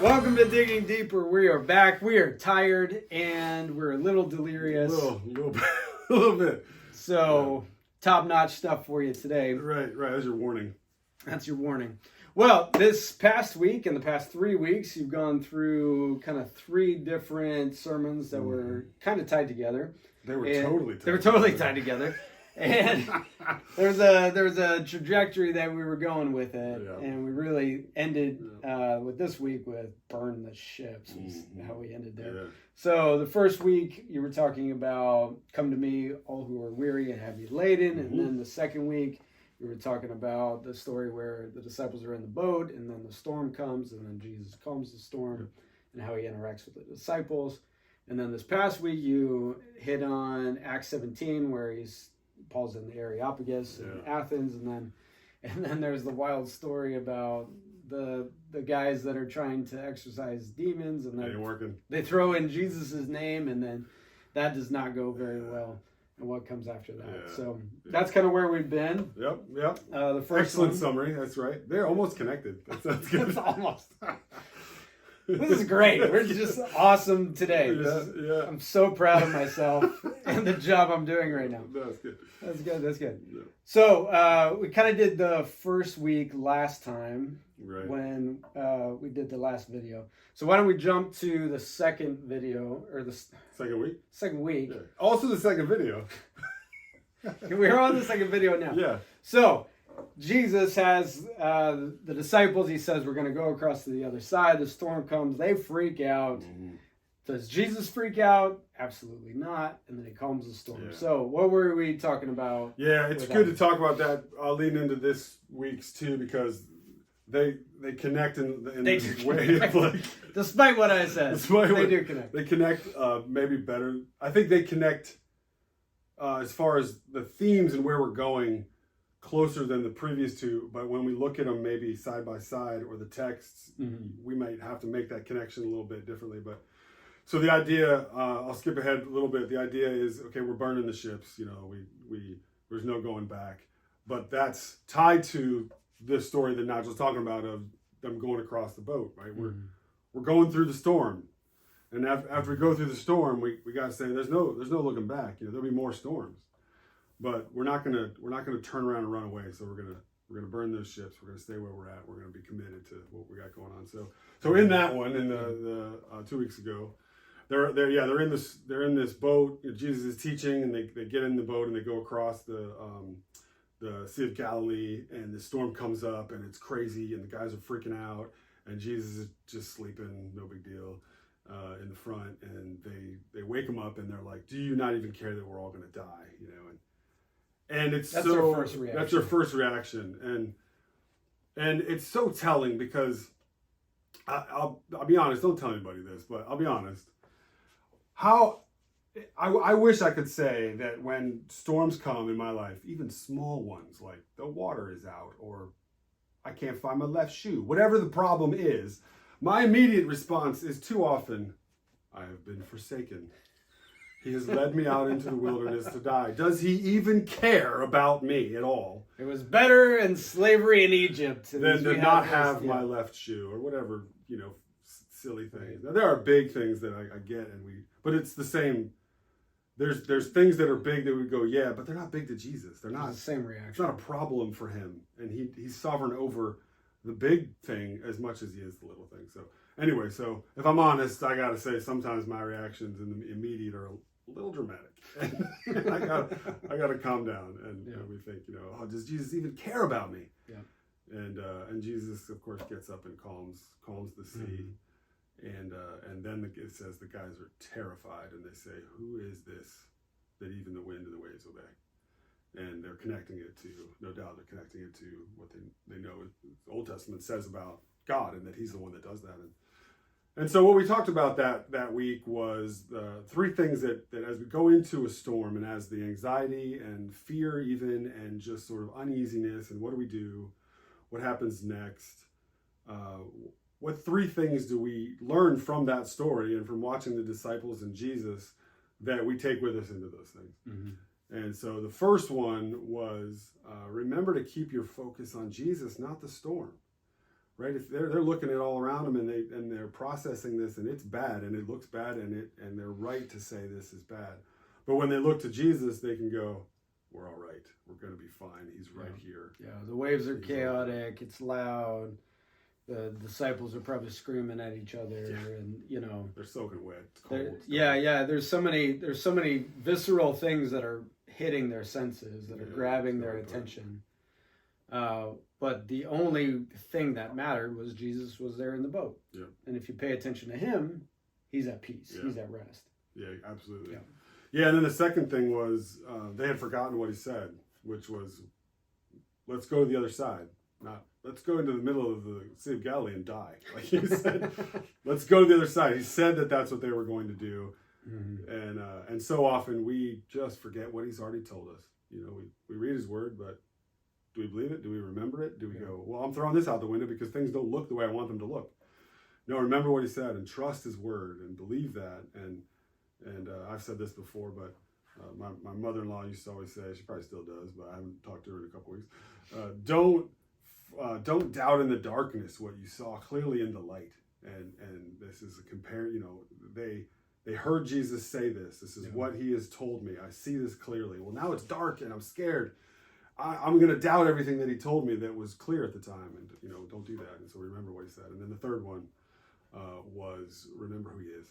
Welcome to Digging Deeper. We are back. We are tired and we're a little delirious. A little bit. So, top-notch stuff for you today. Right. That's your warning. That's your warning. Well, this past week and the past 3 weeks, you've gone through kind of 3 different sermons that were kind of tied together. They were totally tied together. And there was a trajectory that we were going with it, and we really ended with this week with burn the ships. Is how we ended there. Yeah. So the first week you were talking about come to me, all who are weary and heavy laden, and then the second week you were talking about the story where the disciples are in the boat, and then the storm comes, and then Jesus calms the storm, and how he interacts with the disciples. And then this past week you hit on Acts 17, where Paul's in the Areopagus in Athens, and then there's the wild story about the guys that are trying to exorcise demons, and they throw in Jesus's name, and then that does not go very well. And what comes after that? Yeah. So that's kind of where we've been. Yep. The first excellent summary. That's right. They're almost connected. That's good. It's almost. This is great. We're just awesome today. I'm so proud of myself and the job I'm doing right now. That's good. That's good. Yeah. So we kind of did the first week last time when we did the last video. So why don't we jump to the second video, or the second week? Second week. Yeah. Also the second video. We're on the second video now. Yeah. So Jesus has the disciples. He says, we're going to go across to the other side. The storm comes. They freak out. Does Jesus freak out? Absolutely not. And then he calms the storm. Yeah. So what were we talking about? Yeah, it's good to talk about that. I'll lean into this week's too, because they connect in this way. Like, despite what I said, they do connect. They connect maybe better. I think they connect as far as the themes and where we're going closer than the previous two, but when we look at them maybe side by side, or the texts, we might have to make that connection a little bit differently. But so the idea, I'll skip ahead a little bit. The idea is, okay, we're burning the ships. We there's no going back, but that's tied to this story that Nigel was talking about of them going across the boat. Right, we're going through the storm, and after we go through the storm, we got to say there's no looking back. There'll be more storms. But we're not gonna turn around and run away. So we're gonna burn those ships. We're gonna stay where we're at. We're gonna be committed to what we got going on. So in that one, in the 2 weeks ago, they're in this boat. Jesus is teaching, and they get in the boat and they go across the Sea of Galilee, and the storm comes up and it's crazy, and the guys are freaking out, and Jesus is just sleeping, no big deal, in the front, and they wake him up, and they're like, "Do you not even care that we're all gonna die?" And that's their first reaction, and it's so telling, because I'll be honest. Don't tell anybody this, but I'll be honest. How I wish I could say that when storms come in my life, even small ones like the water is out, or I can't find my left shoe, whatever the problem is, my immediate response is too often, "I have been forsaken. He has led me out into the wilderness to die. Does he even care about me at all?" It was better in slavery in Egypt than to not have my left shoe, or whatever, silly things. Now, there are big things that I get, but it's the same. There's things that are big that we go, yeah, but they're not big to Jesus. They're not the same reaction. It's not a problem for him, and he's sovereign over the big thing as much as he is the little thing. So anyway, if I'm honest, I gotta say sometimes my reactions in the immediate are a little dramatic. And I gotta calm down, and we think, oh, does Jesus even care about me? Yeah. And Jesus, of course, gets up and calms the sea, and then it says the guys are terrified, and they say, "Who is this that even the wind and the waves obey?" And they're connecting it to, no doubt, what they know the Old Testament says about God, and that He's the one that does that. And so what we talked about that week was the 3 things that as we go into a storm, and as the anxiety and fear even, and just sort of uneasiness, and what do we do? What happens next? What 3 things do we learn from that story and from watching the disciples and Jesus that we take with us into those things? And so the first one was remember to keep your focus on Jesus, not the storm. right? If they're looking at all around them and they're processing this, and it's bad and it looks bad, and they're right to say this is bad. But when they look to Jesus, they can go, we're all right. We're going to be fine. He's right here. Yeah, the waves are chaotic. It's loud. The disciples are probably screaming at each other, and they're soaking wet. It's cold. There's so many visceral things that are hitting their senses, that are grabbing their attention. But the only thing that mattered was Jesus was there in the boat. Yeah. And if you pay attention to him, he's at peace. Yeah. He's at rest. Yeah, absolutely. Yeah, and then the second thing was they had forgotten what he said, which was, let's go to the other side. Not, let's go into the middle of the Sea of Galilee and die. Like he said, let's go to the other side. He said that that's what they were going to do. Mm-hmm. And so often we just forget what he's already told us. We read his word, but do we believe it? Do we remember it? Do we go, well, I'm throwing this out the window because things don't look the way I want them to look? No, remember what he said and trust his word and believe that. And I've said this before, but my mother-in-law used to always say, she probably still does, but I haven't talked to her in a couple weeks. Don't doubt in the darkness what you saw clearly in the light. And this is a compare. They heard Jesus say this. This is what he has told me. I see this clearly. Well, now it's dark and I'm scared. I'm going to doubt everything that he told me that was clear at the time. And, don't do that. And so remember what he said. And then the third one was remember who he is.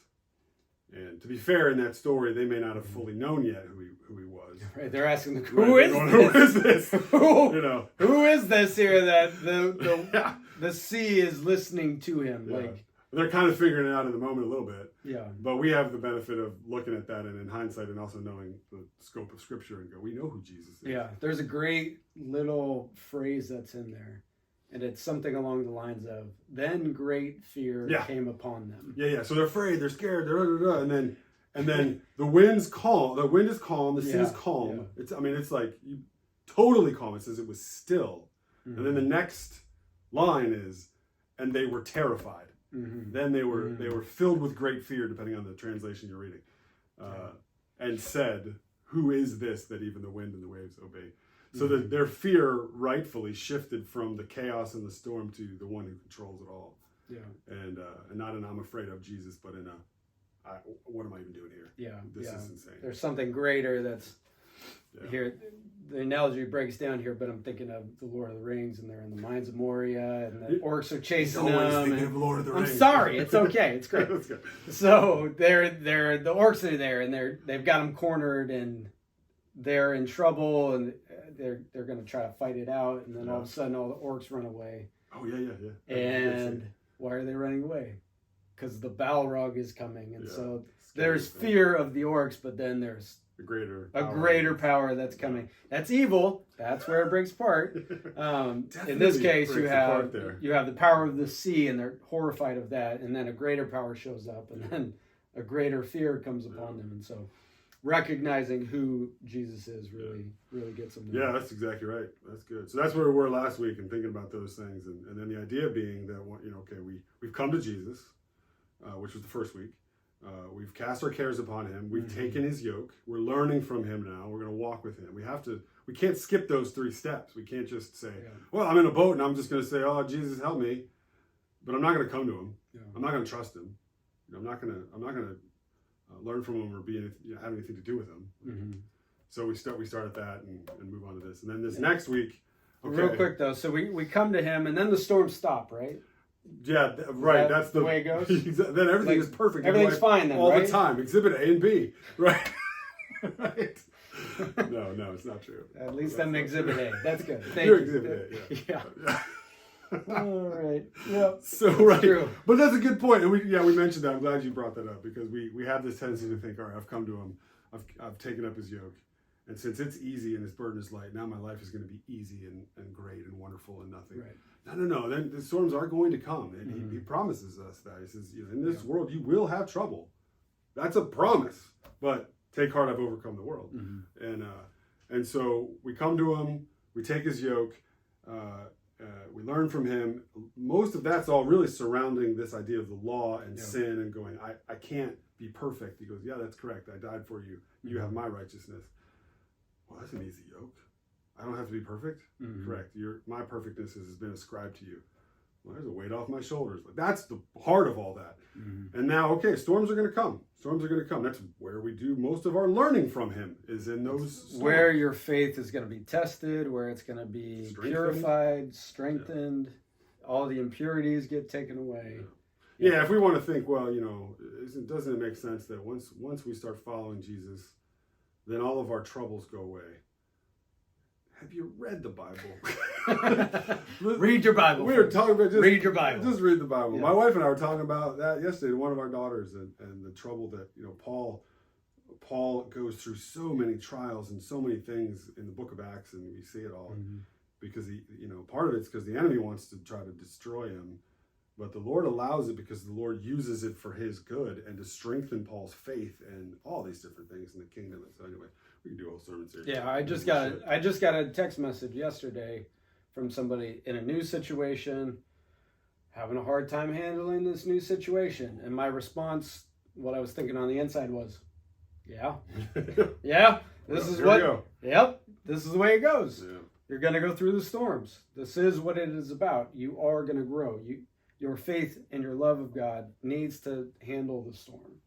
And to be fair, in that story, they may not have fully known yet who he was. Right, they're asking, who is this? Who is this here that the sea is listening to him? Yeah. They're kind of figuring it out in the moment a little bit. Yeah. But we have the benefit of looking at that and in hindsight and also knowing the scope of Scripture and go, we know who Jesus is. Yeah, there's a great little phrase that's in there. And it's something along the lines of, then great fear came upon them. Yeah. So they're afraid, they're scared, and then the wind's calm. The wind is calm. The sea is calm. Yeah. It's like totally calm. It says it was still. Mm-hmm. And then the next line is, and they were terrified. Mm-hmm. Then they were filled with great fear, depending on the translation you're reading, and said, "Who is this that even the wind and the waves obey?" So that their fear rightfully shifted from the chaos and the storm to the one who controls it all. Yeah. And not an I'm afraid of Jesus, but in what am I even doing here? Yeah. This is insane. There's something greater that's here. The analogy breaks down here, but I'm thinking of the Lord of the Rings, and they're in the mines of Moria, and the orcs are chasing them. Of Lord of the Rings. I'm sorry, it's okay, it's great. So they're the orcs are there, and they've got them cornered, and they're in trouble, and they're going to try to fight it out, and then all of a sudden all the orcs run away. Oh yeah. And why are they running away? Because the Balrog is coming, and so there's fear of the orcs, but then there's a greater power that's coming. That's evil. That's where it breaks apart. In this case, you have the power of the sea, and they're horrified of that, and then a greater power shows up, and then a greater fear comes upon them, and so recognizing who Jesus is really gets them there. Yeah, that's exactly right. That's good. So that's where we were last week and thinking about those things. And then the idea being that, we've come to Jesus, which was the first week. We've cast our cares upon him. We've taken his yoke. We're learning from him now. We're going to walk with him. We can't skip those 3 steps. We can't just say, well, I'm in a boat and I'm just going to say, oh, Jesus, help me. But I'm not going to come to him. Yeah. I'm not going to trust him. I'm not going to learn from him or have anything to do with him. Mm-hmm. So we start at that and move on to this. And then this next week. Okay. Real quick though, so we come to him and then the storms stop, right? Yeah, right. That's the way it goes. Then everything is perfect. Everything's fine then, all right? the time. Exhibit A and B, right? Right. No, it's not true. At least I'm Exhibit A. That's good. You're Exhibit A. Yeah. All right. Yeah. So right. True. But that's a good point. And we mentioned that. I'm glad you brought that up because we have this tendency to think, all right, I've come to him. I've taken up his yoke. And since it's easy and his burden is light, now my life is going to be easy and great and wonderful and nothing. Right. No. Then the storms are going to come. And he promises us that. He says, in this world, you will have trouble. That's a promise. But take heart, I've overcome the world. Mm-hmm. And so we come to him. We take his yoke. We learn from him. Most of that's all really surrounding this idea of the law and sin and going, I can't be perfect. He goes, yeah, that's correct. I died for you. You have my righteousness. Well, that's an easy yoke. I don't have to be perfect. Mm-hmm. Correct. My perfectness has been ascribed to you. Well, there's a weight off my shoulders. Like, that's the heart of all that. Mm-hmm. And now, okay, storms are going to come. Storms are going to come. That's where we do most of our learning from him, is in those storms. Where your faith is going to be tested, where it's going to be purified, strengthened, all the impurities get taken away. Yeah, if we want to think, well, doesn't it make sense that once we start following Jesus, then all of our troubles go away? Have you read the Bible? Read your Bible. We were talking about read your Bible. Just read the Bible. Yeah. My wife and I were talking about that yesterday to one of our daughters, and the trouble that Paul goes through so many trials and so many things in the book of Acts, and we see it all because part of it's because the enemy wants to try to destroy him, but the Lord allows it because the Lord uses it for his good and to strengthen Paul's faith and all these different things in the kingdom. And so anyway, we can do a whole sermon series. Yeah, I just got a text message yesterday from somebody in a new situation, having a hard time handling this new situation. And my response, what I was thinking on the inside was, yeah, this is the way it goes. Yeah. You're going to go through the storms. This is what it is about. You are going to grow. Your faith and your love of God needs to handle the storm.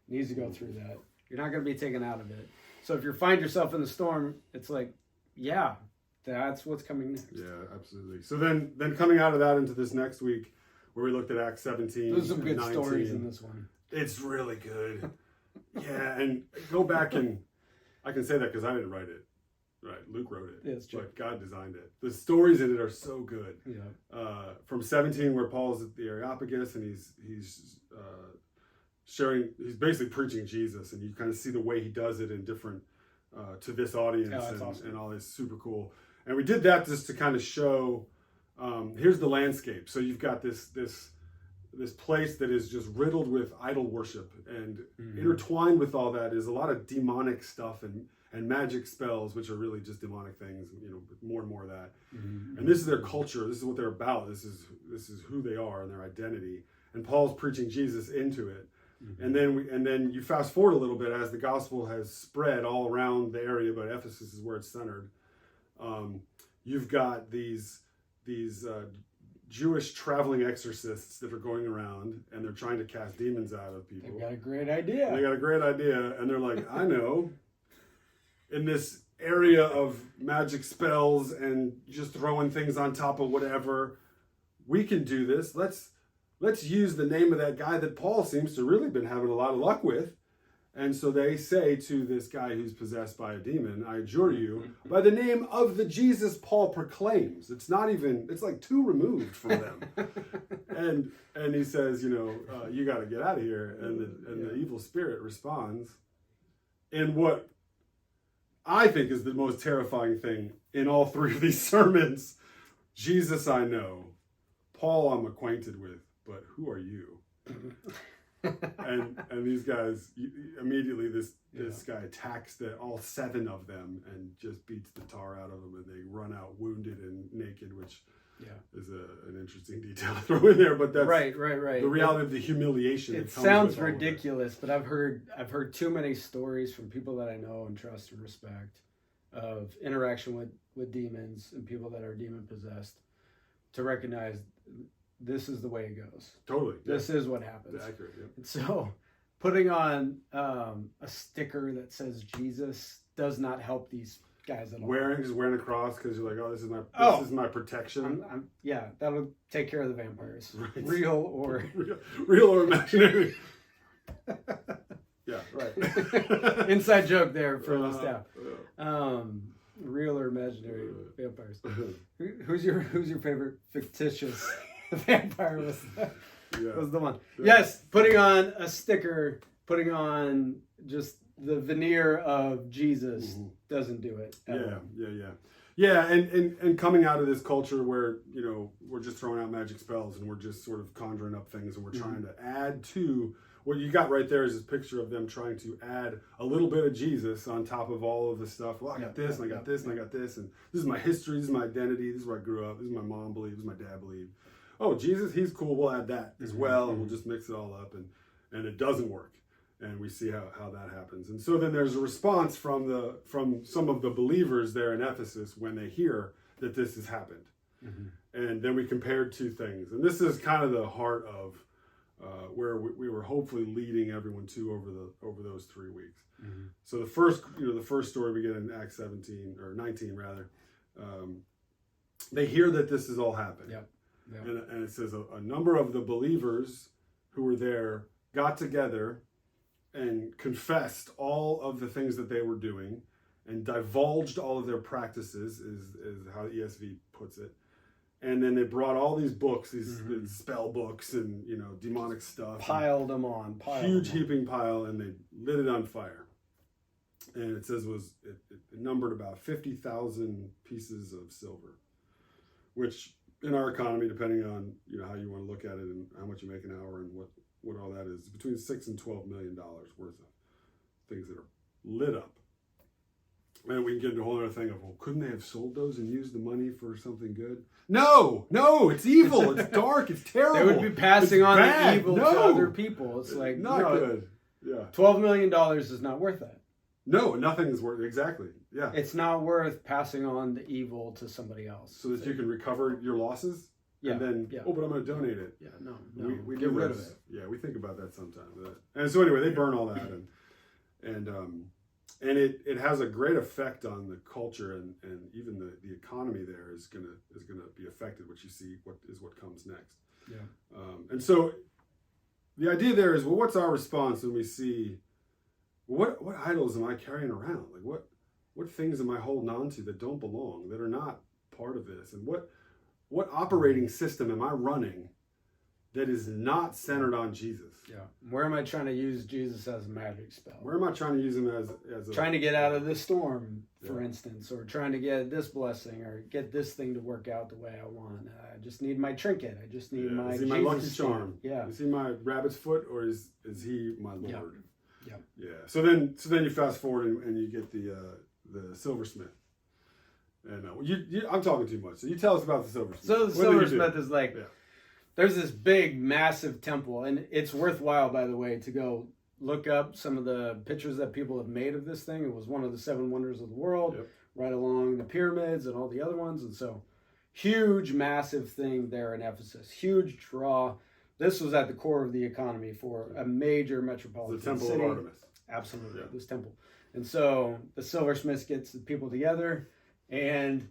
Needs to go through that. You're not going to be taken out of it. So if you find yourself in the storm, it's like, yeah, that's what's coming next. Yeah, absolutely. So then coming out of that into this next week, where we looked at Acts 17. There's some good 19, stories in this one. It's really good. Yeah, and go back and I can say that because I didn't write it. Right, Luke wrote it. Yeah, it's true. But God designed it. The stories in it are so good. Yeah. From 17, where Paul's at the Areopagus and he's sharing, he's basically preaching Jesus, and you kind of see the way he does it in different to this audience, and all this super cool. And we did that just to kind of show. Here's the landscape. So you've got this place that is just riddled with idol worship, and intertwined with all that is a lot of demonic stuff and magic spells, which are really just demonic things, more and more of that. And this is their culture. This is what they're about. This is who they are and their identity. And Paul's preaching Jesus into it. And then you fast forward a little bit as the gospel has spread all around the area, but Ephesus is where it's centered. You've got these Jewish traveling exorcists that are going around, and they're trying to cast demons out of people. They got a great idea. And they're like, I know. In this area of magic spells and just throwing things on top of whatever, we can do this. Let's use the name of that guy that Paul seems to really been having a lot of luck with. And so they say to this guy who's possessed by a demon, I adjure you, by the name of the Jesus Paul proclaims. It's like two removed from them. and he says, you got to get out of here. And the evil spirit responds in what I think is the most terrifying thing in all three of these sermons. Jesus I know, Paul I'm acquainted with, but who are you? and these guys, immedially this guy attacks all seven of them and just beats the tar out of them, and they run out wounded and naked, which is an interesting detail to throw in there, but that's right. The reality of the humiliation. It sounds ridiculous, but I've heard too many stories from people that I know and trust and respect of interaction with demons and people that are demon possessed to recognize this is the way it goes. Totally. This is what happens. It's accurate. Yeah. So putting on a sticker that says Jesus does not help these guys at all. Wearing a cross because you're like, this is my protection. That'll take care of the vampires. Right. Real or imaginary. Yeah, right. Inside joke there for the staff. Real or imaginary vampires. Who's your favorite fictitious vampire? Was the one. Yeah. Yes, putting on a sticker, putting on just the veneer of Jesus doesn't do it. Yeah, and coming out of this culture where we're just throwing out magic spells and we're just sort of conjuring up things, and we're trying to add to what you got right there is this picture of them trying to add a little bit of Jesus on top of all of the stuff. Well, I got this, and I got this, and I got this, and this is my history, this is my identity, this is where I grew up, this is my mom believed, this is my dad believed. Oh, Jesus, he's cool, we'll add that as well, and we'll just mix it all up, and it doesn't work. And we see how that happens. And so then there's a response from some of the believers there in Ephesus when they hear that this has happened. And then we compared two things. And this is kind of the heart of where we were hopefully leading everyone to over those 3 weeks. So the first story we get in Acts 17 or 19 rather, they hear that this is all happening. Yep. And it says a number of the believers who were there got together and confessed all of the things that they were doing and divulged all of their practices is how the ESV puts it. And then they brought all these books, these spell books and, demonic stuff. Piled them on. Huge heaping pile, and they lit it on fire. And it says it numbered about 50,000 pieces of silver, which in our economy, depending on how you want to look at it and how much you make an hour and what all that is, between $6 and $12 million worth of things that are lit up. And we can get into a whole other thing of, well, couldn't they have sold those and used the money for something good? No, it's evil. It's dark. It's terrible. They would be passing on bad. the evil to other people. It's like, not good. Yeah. $12 million is not worth that. No, nothing is worth, exactly. Yeah. It's not worth passing on the evil to somebody else. So that you can recover your losses? Yeah. And then, but I'm going to donate it. Yeah, no. We get rid of it. Yeah, we think about that sometimes. And so anyway, they burn all that, and it has a great effect on the culture and even the economy there is gonna be affected, which you see what comes next. Yeah. And so the idea there is, well, what's our response when we see what idols am I carrying around? Like what things am I holding on to that don't belong, that are not part of this, and what operating system am I running that is not centered on Jesus? Yeah. Where am I trying to use Jesus as a magic spell? Where am I trying to use him as trying to get out of this storm, for instance, or trying to get this blessing or get this thing to work out the way I want? I just need my trinket. I just need my is he my Jesus lucky charm? Stand. Yeah. Is he my rabbit's foot, or is he my Lord? Yeah. Yeah. So then you fast forward and you get the silversmith. And I'm talking too much. So you tell us about the silversmith. So the silversmith is like, there's this big, massive temple, and it's worthwhile, by the way, to go look up some of the pictures that people have made of this thing. It was one of the 7 wonders of the world, right along the pyramids and all the other ones. And so, huge, massive thing there in Ephesus. Huge draw. This was at the core of the economy for a major metropolitan city. The Temple of Artemis. Absolutely, this temple. And so, the silversmith gets the people together, and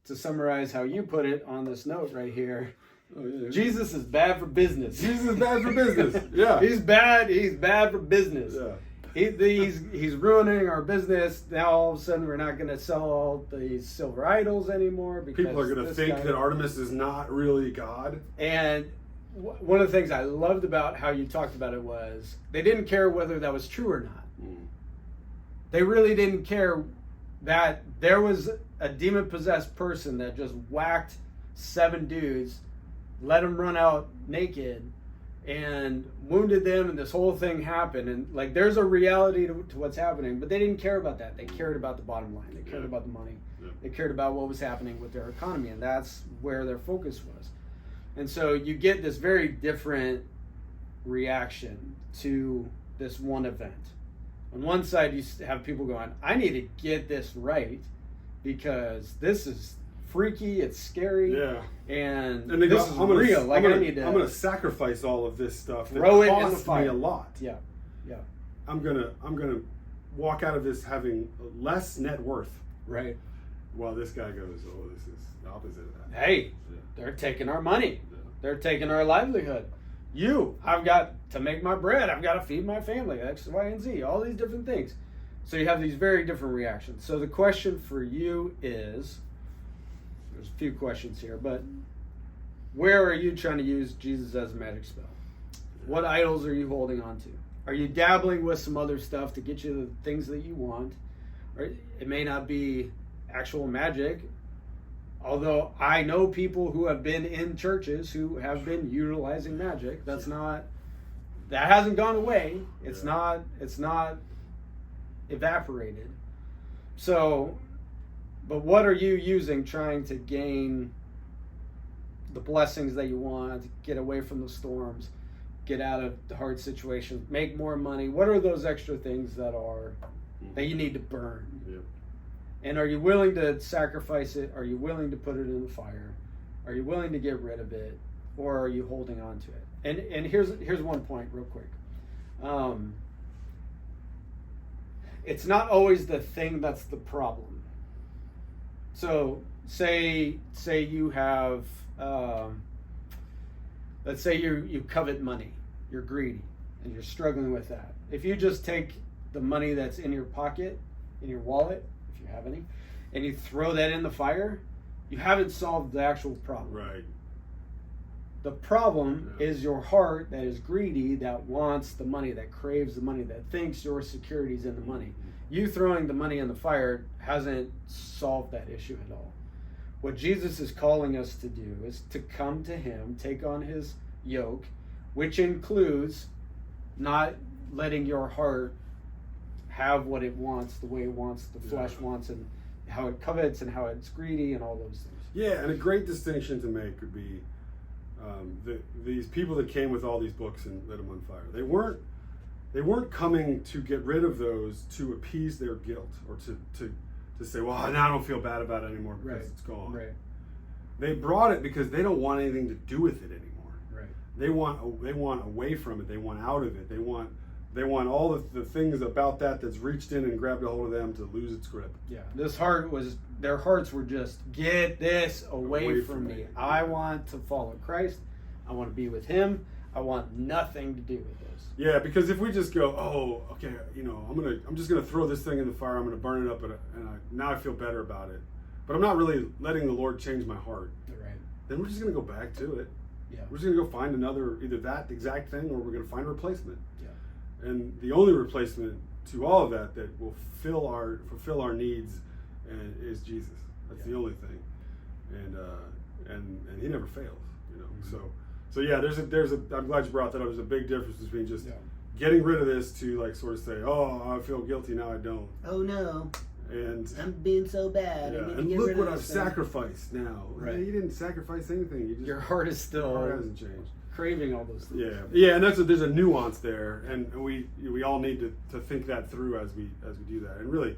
to summarize how you put it on this note right here, Jesus is bad for business. Jesus is bad for business. Yeah. He's bad for business. Yeah. He's ruining our business. Now all of a sudden we're not going to sell all these silver idols anymore because people are going to think that Artemis is not really God. And one of the things I loved about how you talked about it was they didn't care whether that was true or not. They really didn't care that there was a demon-possessed person that just whacked 7 dudes, let them run out naked, and wounded them, and this whole thing happened. And like, there's a reality to what's happening, but they didn't care about that. They cared about the bottom line. They cared about the money. They cared about what was happening with their economy, and that's where their focus was. And so you get this very different reaction to this one event. On one side, you have people going, I need to get this right because this is freaky, it's scary, and this is real. Like, I'm gonna sacrifice all of this stuff. Throw it in the costs fire. me a lot. Yeah. I'm gonna walk out of this having less net worth. Right. While this guy goes, oh, this is the opposite of that. Hey, they're taking our money. They're taking our livelihood. I've got to make my bread. I've got to feed my family. X, Y, and Z. All these different things. So you have these very different reactions. So the question for you is, there's a few questions here, but where are you trying to use Jesus as a magic spell? What idols are you holding on to? Are you dabbling with some other stuff to get you the things that you want? Or it may not be actual magic, although I know people who have been in churches who have been utilizing magic. That hasn't gone away. It's not evaporated. So, but what are you using trying to gain the blessings that you want, get away from the storms, get out of the hard situations, make more money? What are those extra things that you need to burn? And are you willing to sacrifice it? Are you willing to put it in the fire? Are you willing to get rid of it, or are you holding on to it? And here's one point real quick. It's not always the thing that's the problem. So say you have, let's say you covet money, you're greedy, and you're struggling with that. If you just take the money that's in your pocket, in your wallet, if you have any, and you throw that in the fire, you haven't solved the actual problem. Right. The problem is your heart that is greedy, that wants the money, that craves the money, that thinks your security is in the money. You throwing the money in the fire hasn't solved that issue at all. What Jesus is calling us to do is to come to him, take on his yoke, which includes not letting your heart have what it wants, the way it wants, the flesh wants, and how it covets and how it's greedy and all those things. Yeah, and a great distinction to make would be these people that came with all these books and lit them on fire. They weren't coming to get rid of those to appease their guilt or to say, well, now I don't feel bad about it anymore because it's gone. Right. They brought it because they don't want anything to do with it anymore. Right. They want away from it. They want out of it. They want all the things about that's reached in and grabbed a hold of them to lose its grip. Yeah. Their hearts were just, get this away from me. I want to follow Christ. I want to be with him. I want nothing to do with this. Yeah, because if we just go, oh, okay, I'm just gonna throw this thing in the fire. I'm gonna burn it up, now I feel better about it. But I'm not really letting the Lord change my heart. Right. Then we're just gonna go back to it. Yeah. We're just gonna go find either that exact thing, or we're gonna find a replacement. Yeah. And the only replacement to all of that will fulfill our needs, and is Jesus. That's the only thing, and he never fails. Mm-hmm. So yeah, there's a. I'm glad you brought that up. There's a big difference between just getting rid of this to like sort of say, oh, I feel guilty now. I don't. Oh no. And I'm being so bad. Yeah, I need to and get look rid what of I've this thing. sacrificed now. Right. You didn't sacrifice anything. Your heart is still Your heart hasn't changed. craving all those things. Yeah, and there's a nuance there, and we all need to think that through as we do that. And really,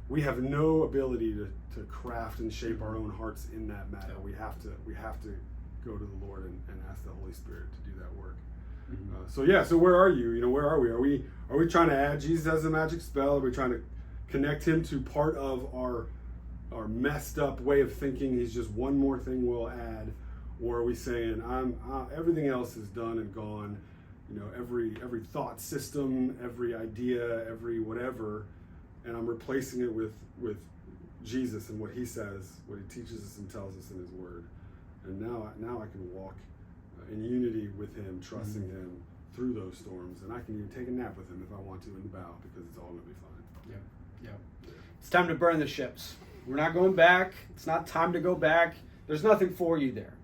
we have no ability to craft and shape our own hearts in that matter. We have to go to the Lord and ask the Holy Spirit to do that work. Mm-hmm. So where are you? Where are we? Are we trying to add Jesus as a magic spell? Are we trying to connect him to part of our messed up way of thinking? He's just one more thing we'll add. Or are we saying everything else is done and gone? Every thought system, every idea, every whatever, and I'm replacing it with Jesus and what he says, what he teaches us and tells us in his word. And now I can walk in unity with him, trusting him through those storms, and I can even take a nap with him if I want to in the bow, because it's all going to be fine. Yeah. It's time to burn the ships. We're not going back. It's not time to go back. There's nothing for you there.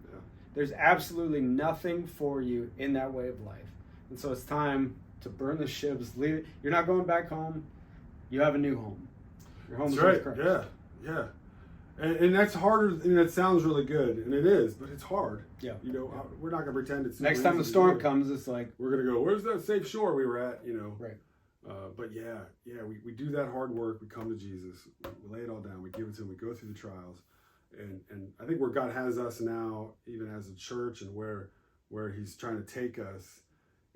There's absolutely nothing for you in that way of life. And so it's time to burn the ships, leave it. You're not going back home. You have a new home. Your home is with Christ. Yeah. And that's harder, and it sounds really good, and it is, but it's hard. Yeah. We're not going to pretend it's next time the storm comes, it's like, we're going to go, where's that safe shore we were at, Right. But we do that hard work. We come to Jesus. We lay it all down. We give it to him. We go through the trials. And I think where God has us now, even as a church, and where he's trying to take us,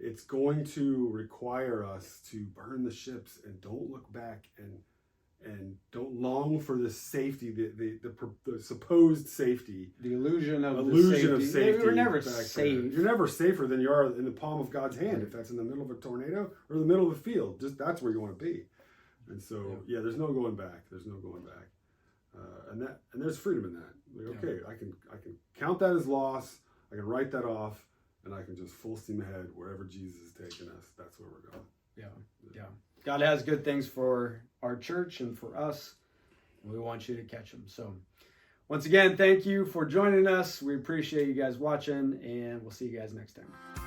it's going to require us to burn the ships and don't look back and don't long for the safety, the supposed safety, the illusion of safety. We're never safe. You're never safer than you are in the palm of God's hand. If that's in the middle of a tornado or the middle of a field, just that's where you want to be. And so, there's no going back. There's no going back. And there's freedom in that. Like, okay, I can count that as loss. I can write that off, and I can just full steam ahead wherever Jesus is taking us. That's where we're going. Yeah. God has good things for our church and for us. We want you to catch them. So once again, thank you for joining us. We appreciate you guys watching, and we'll see you guys next time.